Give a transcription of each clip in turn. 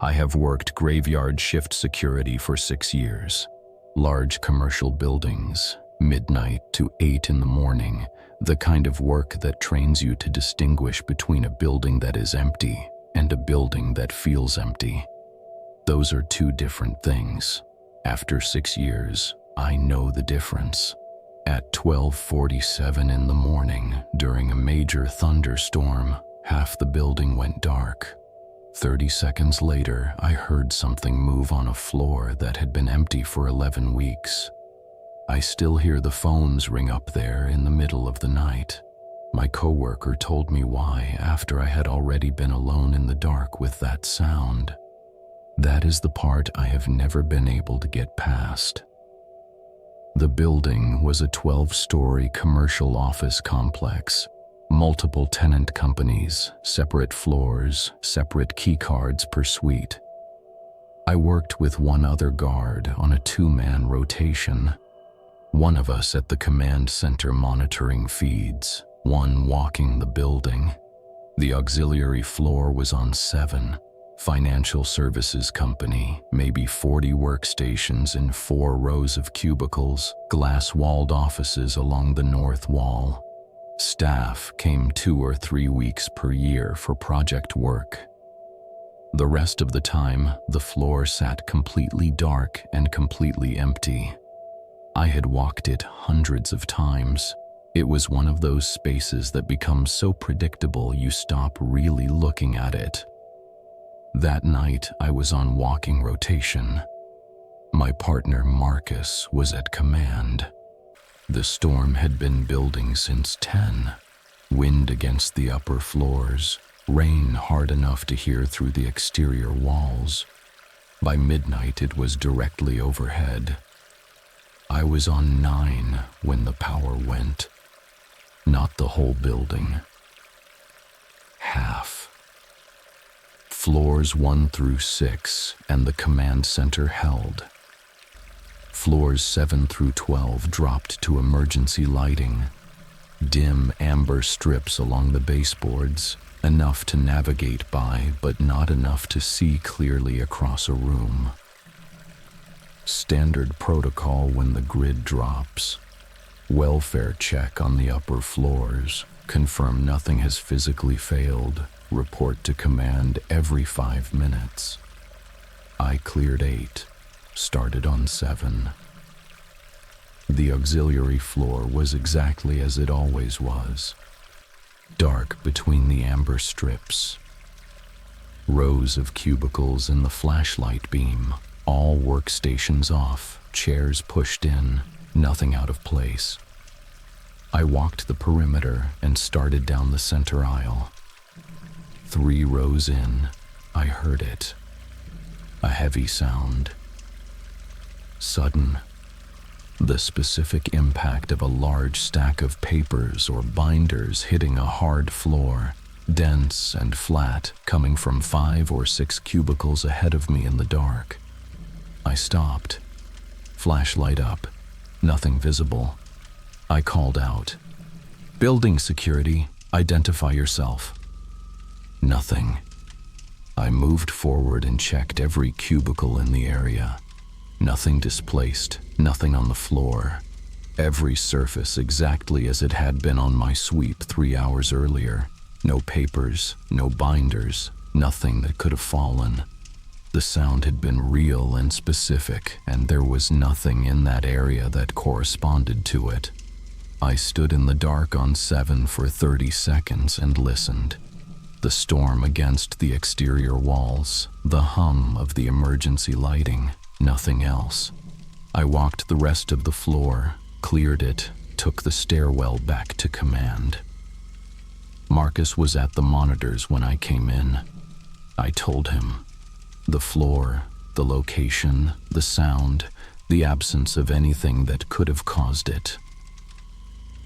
I have worked graveyard shift security for 6 years. Large commercial buildings, midnight to 8 in the morning, the kind of work that trains you to distinguish between a building that is empty and a building that feels empty. Those are two different things. After 6 years, I know the difference. At 12:47 in the morning, during a major thunderstorm, half the building went dark. 30 seconds later, I heard something move on a floor that had been empty for 11 weeks. I still hear the phones ring up there in the middle of the night. My coworker told me why after I had already been alone in the dark with that sound. That is the part I have never been able to get past. The building was a 12-story commercial office complex. Multiple tenant companies, separate floors, separate keycards per suite. I worked with one other guard on a 2-man rotation. One of us at the command center monitoring feeds, one walking the building. The auxiliary floor was on 7. Financial services company, maybe 40 workstations in 4 rows of cubicles, glass-walled offices along the north wall. Staff came 2 or 3 weeks per year for project work. The rest of the time, the floor sat completely dark and completely empty. I had walked it hundreds of times. It was one of those spaces that becomes so predictable you stop really looking at it. That night, I was on walking rotation. My partner, Marcus, was at command. The storm had been building since 10. Wind against the upper floors, rain hard enough to hear through the exterior walls. By midnight, it was directly overhead. I was on 9 when the power went. Not the whole building. Half. Floors 1 through 6 and the command center held. Floors 7 through 12 dropped to emergency lighting. Dim amber strips along the baseboards, enough to navigate by, but not enough to see clearly across a room. Standard protocol when the grid drops. Welfare check on the upper floors. Confirm nothing has physically failed. Report to command every 5 minutes. I cleared 8. Started on 7. The auxiliary floor was exactly as it always was. Dark between the amber strips. Rows of cubicles in the flashlight beam. All workstations off, chairs pushed in, nothing out of place. I walked the perimeter and started down the center aisle. 3 rows in, I heard it. A heavy sound. Sudden. The specific impact of a large stack of papers or binders hitting a hard floor, dense and flat, coming from 5 or 6 cubicles ahead of me in the dark. I stopped. Flashlight up. Nothing visible. I called out. "Building security, identify yourself." Nothing. I moved forward and checked every cubicle in the area. Nothing displaced, nothing on the floor. Every surface exactly as it had been on my sweep 3 hours earlier. No papers, no binders, nothing that could have fallen. The sound had been real and specific, and there was nothing in that area that corresponded to it. I stood in the dark on 7 for 30 seconds and listened. The storm against the exterior walls, the hum of the emergency lighting, nothing else. I walked the rest of the floor, cleared it, took the stairwell back to command. Marcus was at the monitors when I came in. I told him. The floor, the location, the sound, the absence of anything that could have caused it.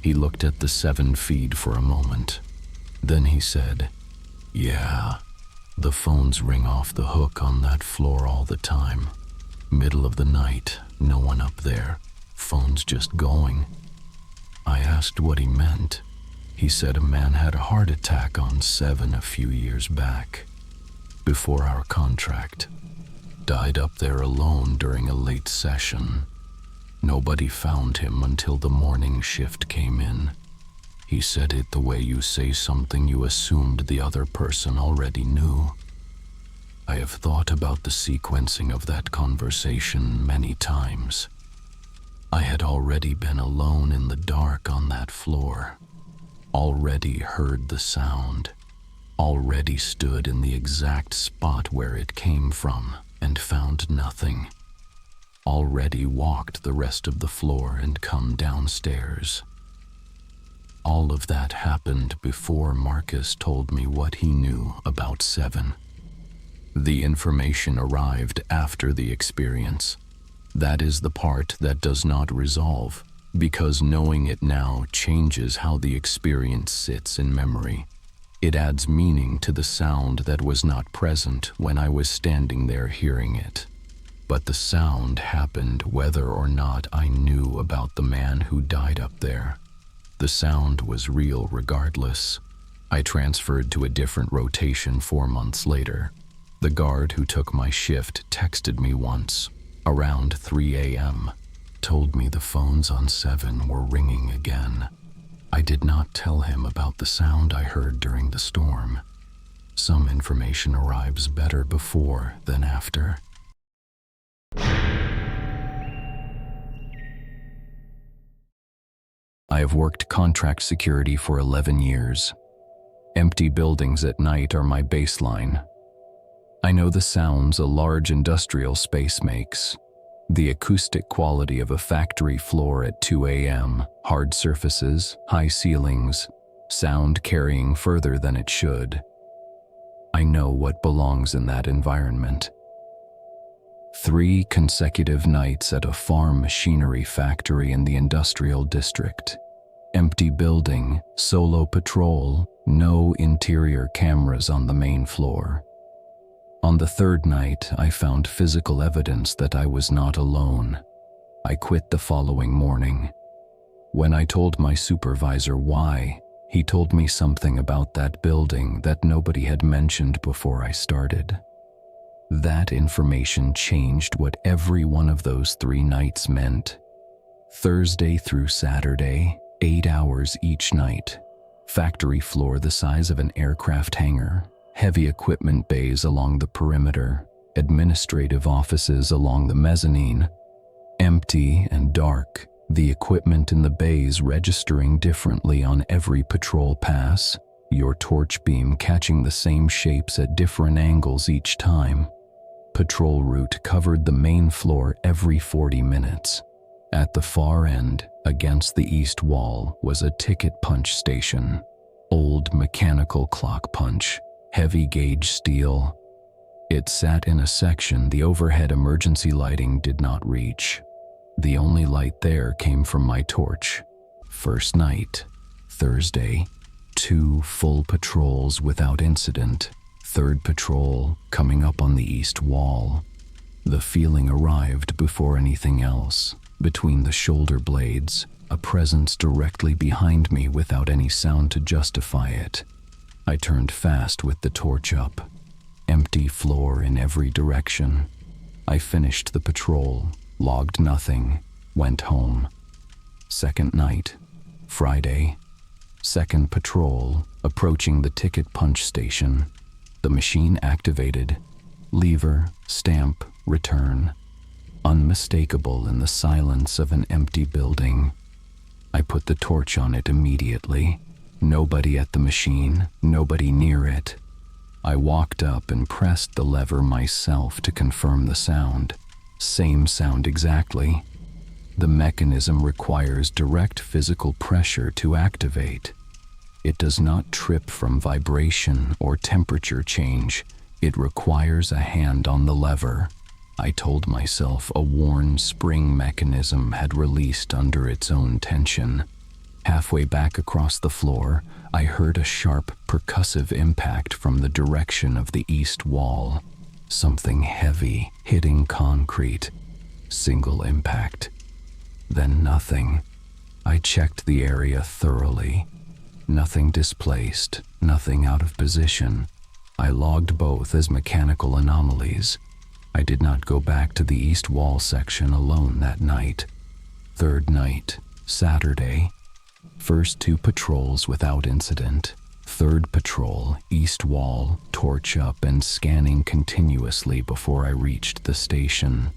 He looked at the 7 feed for a moment. Then he said, "Yeah, the phones ring off the hook on that floor all the time. Middle of the night, no one up there, phone's just going." I asked what he meant. He said a man had a heart attack on 7 a few years back. before our contract. Died up there alone during a late session. Nobody found him until the morning shift came in. He said it the way you say something you assumed the other person already knew. I have thought about the sequencing of that conversation many times. I had already been alone in the dark on that floor, already heard the sound, already stood in the exact spot where it came from and found nothing, already walked the rest of the floor and come downstairs. All of that happened before Marcus told me what he knew about Seven. The information arrived after the experience. That is the part that does not resolve, because knowing it now changes how the experience sits in memory. It adds meaning to the sound that was not present when I was standing there hearing it. But the sound happened whether or not I knew about the man who died up there. The sound was real regardless. I transferred to a different rotation 4 months later. The guard who took my shift texted me once, around 3 a.m., told me the phones on 7 were ringing again. I did not tell him about the sound I heard during the storm. Some information arrives better before than after. I have worked contract security for 11 years. Empty buildings at night are my baseline. I know the sounds a large industrial space makes. The acoustic quality of a factory floor at 2 a.m., hard surfaces, high ceilings, sound carrying further than it should. I know what belongs in that environment. 3 consecutive nights at a farm machinery factory in the industrial district. Empty building, solo patrol, no interior cameras on the main floor. On the 3rd night, I found physical evidence that I was not alone. I quit the following morning. When I told my supervisor why, he told me something about that building that nobody had mentioned before I started. That information changed what every one of those 3 nights meant. Thursday through Saturday, 8 hours each night. Factory floor the size of an aircraft hangar. Heavy equipment bays along the perimeter. Administrative offices along the mezzanine. Empty and dark. The equipment in the bays registering differently on every patrol pass. Your torch beam catching the same shapes at different angles each time. Patrol route covered the main floor every 40 minutes. At the far end, against the east wall, was a ticket punch station. Old mechanical clock punch, heavy gauge steel. It sat in a section the overhead emergency lighting did not reach. The only light there came from my torch. First night, Thursday, 2 full patrols without incident. 3rd patrol coming up on the east wall. The feeling arrived before anything else. Between the shoulder blades, a presence directly behind me without any sound to justify it. I turned fast with the torch up. Empty floor in every direction. I finished the patrol, logged nothing, went home. 2nd night, Friday. 2nd patrol, approaching the ticket punch station. The machine activated. Lever, stamp, return. Unmistakable in the silence of an empty building. I put the torch on it immediately. Nobody at the machine, nobody near it. I walked up and pressed the lever myself to confirm the sound. Same sound exactly. The mechanism requires direct physical pressure to activate. It does not trip from vibration or temperature change. It requires a hand on the lever. I told myself a worn spring mechanism had released under its own tension. Halfway back across the floor, I heard a sharp, percussive impact from the direction of the east wall. Something heavy hitting concrete. Single impact. Then nothing. I checked the area thoroughly. Nothing displaced, nothing out of position. I logged both as mechanical anomalies. I did not go back to the east wall section alone that night. Third night, Saturday. First 2 patrols without incident. Third patrol, east wall, torch up and scanning continuously before I reached the station.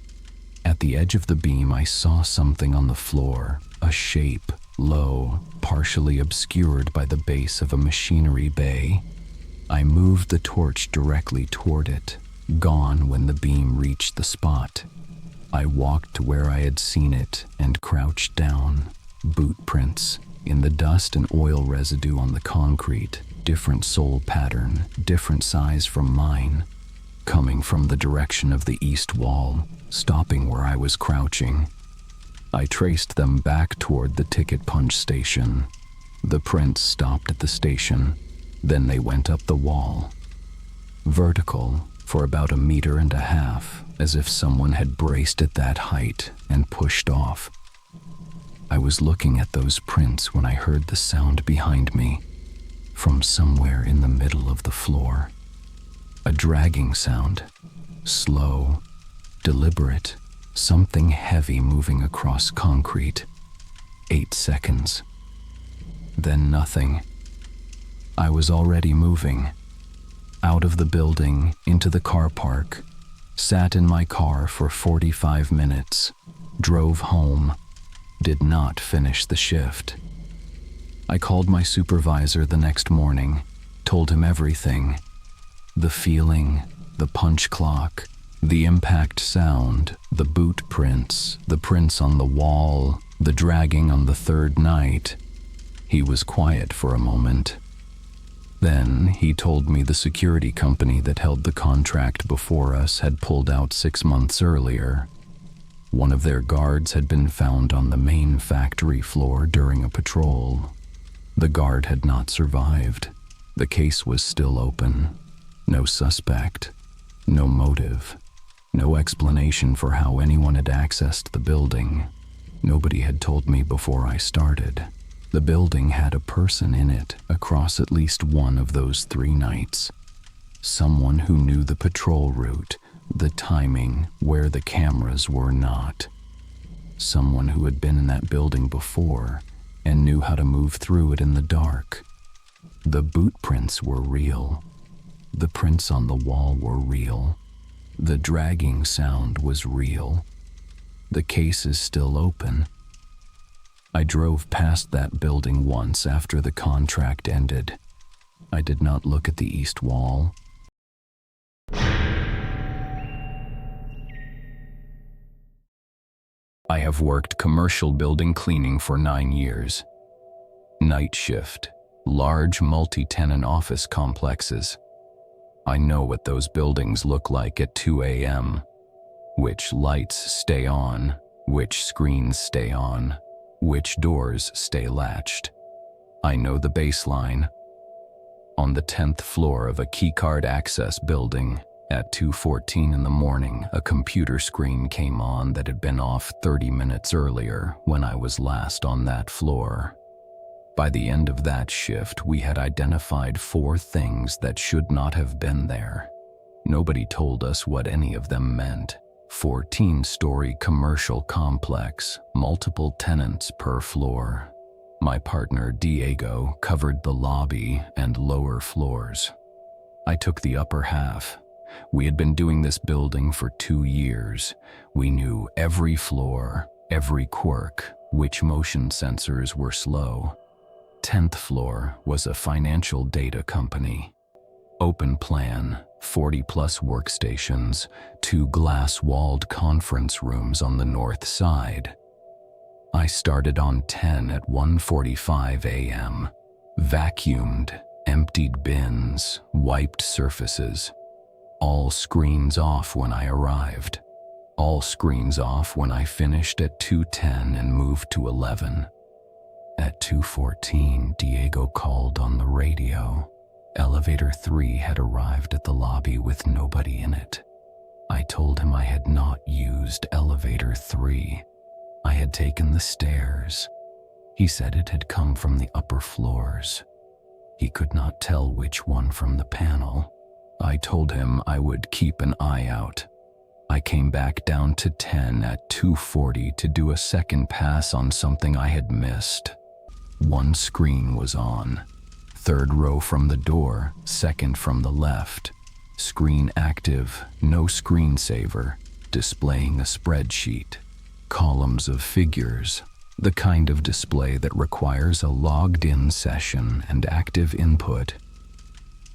At the edge of the beam, I saw something on the floor, a shape, low, partially obscured by the base of a machinery bay. I moved the torch directly toward it, gone when the beam reached the spot. I walked to where I had seen it and crouched down. Boot prints, in the dust and oil residue on the concrete, different sole pattern, different size from mine, coming from the direction of the east wall, stopping where I was crouching. I traced them back toward the ticket punch station. The prints stopped at the station, then they went up the wall. Vertical for about 1.5 meters, as if someone had braced at that height and pushed off. I was looking at those prints when I heard the sound behind me, from somewhere in the middle of the floor. A dragging sound, slow, deliberate, something heavy moving across concrete. 8 seconds. Then nothing. I was already moving. Out of the building, into the car park, sat in my car for 45 minutes, drove home, did not finish the shift. I called my supervisor the next morning, told him everything. The feeling, the punch clock, the impact sound, the boot prints, the prints on the wall, the dragging on the third night. He was quiet for a moment. Then he told me the security company that held the contract before us had pulled out 6 months earlier. One of their guards had been found on the main factory floor during a patrol. The guard had not survived. The case was still open. No suspect, no motive, no explanation for how anyone had accessed the building. Nobody had told me before I started. The building had a person in it across at least one of those 3 nights. Someone who knew the patrol route, the timing, where the cameras were not. Someone who had been in that building before and knew how to move through it in the dark. The boot prints were real. The prints on the wall were real. The dragging sound was real. The case is still open. I drove past that building once after the contract ended. I did not look at the east wall. I have worked commercial building cleaning for 9 years. Night shift, large multi-tenant office complexes. I know what those buildings look like at 2 a.m. Which lights stay on, which screens stay on, which doors stay latched. I know the baseline. On the 10th floor of a keycard access building, at 2:14 in the morning, a computer screen came on that had been off 30 minutes earlier when I was last on that floor. By the end of that shift, we had identified 4 things that should not have been there. Nobody told us what any of them meant. 14-story commercial complex, multiple tenants per floor. My partner, Diego, covered the lobby and lower floors. I took the upper half. We had been doing this building for 2 years. We knew every floor, every quirk, which motion sensors were slow. 10th floor was a financial data company. Open plan, 40-plus workstations, 2 glass-walled conference rooms on the north side. I started on 10 at 1:45 a.m. Vacuumed, emptied bins, wiped surfaces. All screens off when I arrived. All screens off when I finished at 2:10 and moved to 11. At 2:14, Diego called on the radio. Elevator 3 had arrived at the lobby with nobody in it. I told him I had not used elevator 3. I had taken the stairs. He said it had come from the upper floors. He could not tell which one from the panel. I told him I would keep an eye out. I came back down to 10 at 2:40 to do a second pass on something I had missed. One screen was on. Third row from the door, second from the left. Screen active, no screensaver, displaying a spreadsheet. Columns of figures, the kind of display that requires a logged-in session and active input.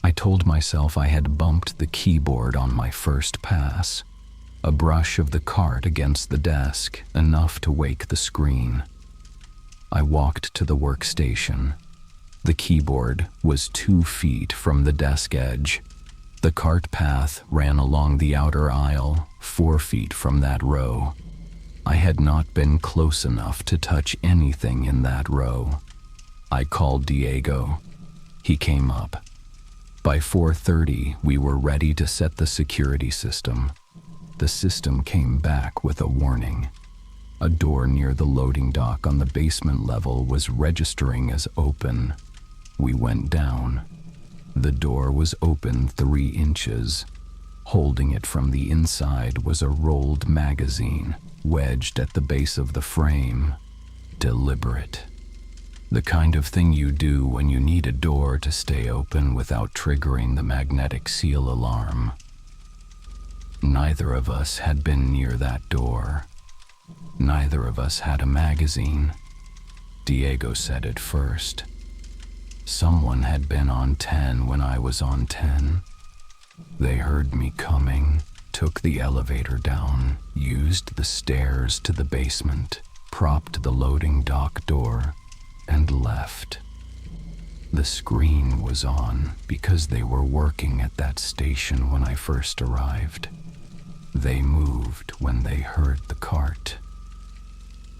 I told myself I had bumped the keyboard on my first pass. A brush of the cart against the desk, enough to wake the screen. I walked to the workstation. The keyboard was 2 feet from the desk edge. The cart path ran along the outer aisle, 4 feet from that row. I had not been close enough to touch anything in that row. I called Diego. He came up. By 4:30, we were ready to set the security system. The system came back with a warning. A door near the loading dock on the basement level was registering as open. We went down. The door was open 3 inches. Holding it from the inside was a rolled magazine, wedged at the base of the frame. Deliberate. The kind of thing you do when you need a door to stay open without triggering the magnetic seal alarm. Neither of us had been near that door. Neither of us had a magazine. Diego said it first. Someone had been on 10 when I was on 10. They heard me coming, took the elevator down, used the stairs to the basement, propped the loading dock door, and left. The screen was on because they were working at that station when I first arrived. They moved when they heard the cart.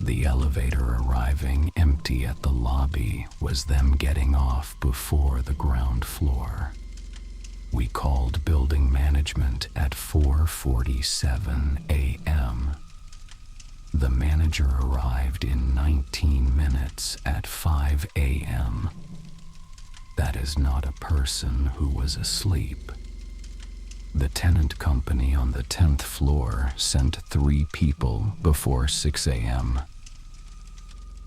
The elevator arriving empty at the lobby was them getting off before the ground floor. We called building management at 4:47 a.m. The manager arrived in 19 minutes at 5 a.m. That is not a person who was asleep. The tenant company on the 10th floor sent 3 people before 6 a.m.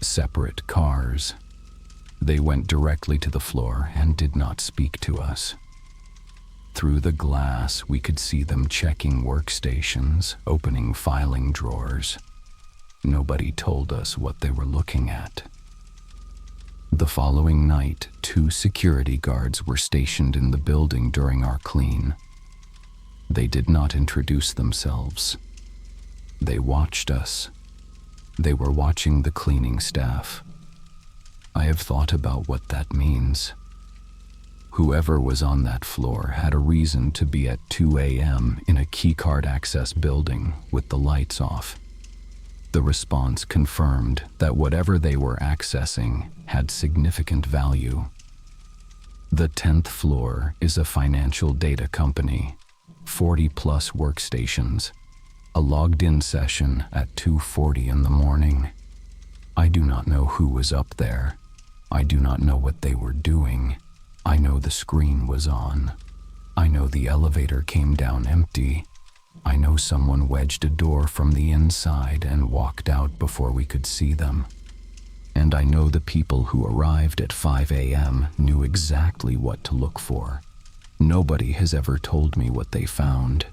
Separate cars. They went directly to the floor and did not speak to us. Through the glass, we could see them checking workstations, opening filing drawers. Nobody told us what they were looking at. The following night, 2 security guards were stationed in the building during our clean. They did not introduce themselves. They watched us. They were watching the cleaning staff. I have thought about what that means. Whoever was on that floor had a reason to be at 2 a.m. in a keycard access building with the lights off. The response confirmed that whatever they were accessing had significant value. The 10th floor is a financial data company, 40-plus workstations, a logged-in session at 2:40 in the morning. I do not know who was up there. I do not know what they were doing. I know the screen was on. I know the elevator came down empty. I know someone wedged a door from the inside and walked out before we could see them. And I know the people who arrived at 5 a.m. knew exactly what to look for. Nobody has ever told me what they found.